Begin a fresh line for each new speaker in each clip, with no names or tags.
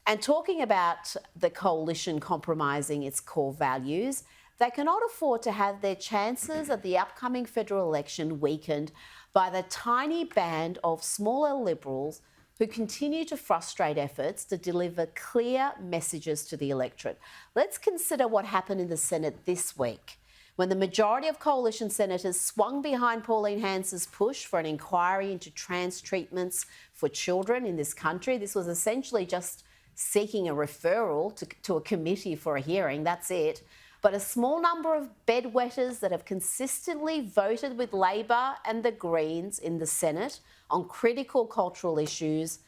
And talking about the coalition compromising its core values, they cannot afford to have their chances at the upcoming federal election weakened by the tiny band of smaller Liberals who continue to frustrate efforts to deliver clear messages to the electorate. Let's consider what happened in the Senate this week, when the majority of coalition senators swung behind Pauline Hanson's push for an inquiry into trans treatments for children in this country. This was essentially just seeking a referral to a committee for a hearing, that's it. But a small number of bedwetters that have consistently voted with Labor and the Greens in the Senate on critical cultural issues,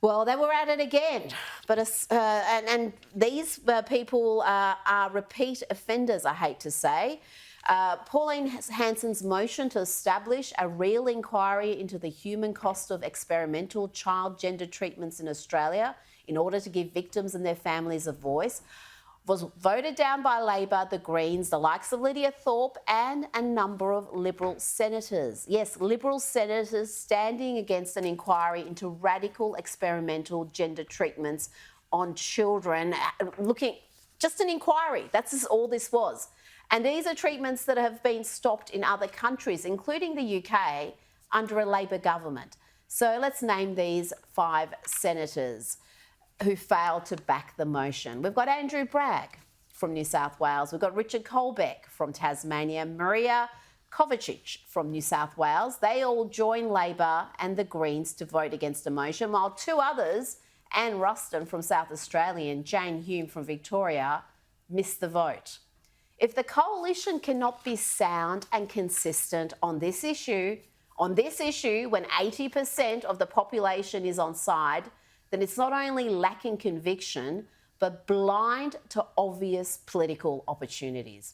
well, they were at it again. But and these people are repeat offenders, I hate to say. Pauline Hanson's motion to establish a real inquiry into the human cost of experimental child gender treatments in Australia in order to give victims and their families a voice was voted down by Labor, the Greens, the likes of Lydia Thorpe and a number of Liberal senators. Yes, Liberal senators standing against an inquiry into radical experimental gender treatments on children, looking, just an inquiry, that's all this was. And these are treatments that have been stopped in other countries, including the UK, under a Labor government. So let's name these 5 senators who failed to back the motion. We've got Andrew Bragg from New South Wales. We've got Richard Colbeck from Tasmania, Maria Kovacic from New South Wales. They all joined Labor and the Greens to vote against the motion, while 2 others, Anne Ruston from South Australia and Jane Hume from Victoria, missed the vote. If the coalition cannot be sound and consistent on this issue when 80% of the population is on side, then it's not only lacking conviction, but blind to obvious political opportunities.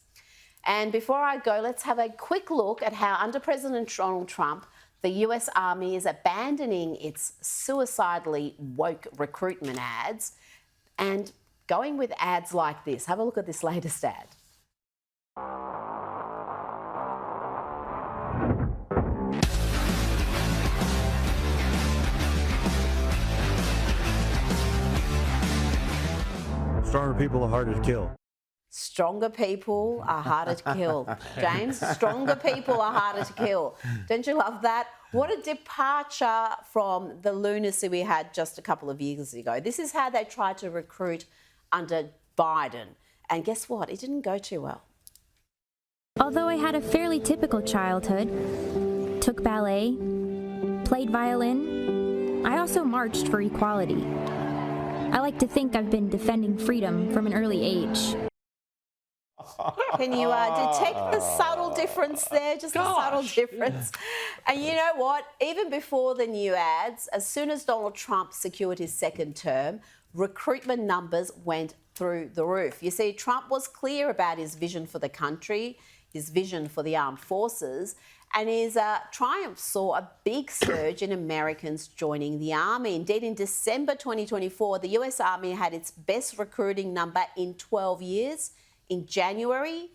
And before I go, let's have a quick look at how under President Donald Trump, the US Army is abandoning its suicidally woke recruitment ads and going with ads like this. Have a look at this latest ad.
Stronger people are harder to kill.
Stronger people are harder to kill. James, stronger people are harder to kill. Don't you love that? What a departure from the lunacy we had just a couple of years ago. This is how they tried to recruit under Biden. And guess what? It didn't go too well.
Although I had a fairly typical childhood, took ballet, played violin, I also marched for equality. I like to think I've been defending freedom from an early age.
Can you detect the subtle difference there? Just a subtle difference. And you know what? Even before the new ads, as soon as Donald Trump secured his second term, recruitment numbers went through the roof. You see, Trump was clear about his vision for the country, his vision for the armed forces, and his triumph saw a big surge in Americans joining the Army. Indeed, in December 2024, the US Army had its best recruiting number in 12 years. In January,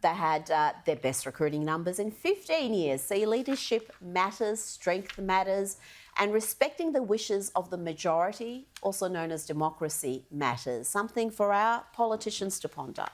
they had their best recruiting numbers in 15 years. See, leadership matters, strength matters, and respecting the wishes of the majority, also known as democracy, matters. Something for our politicians to ponder.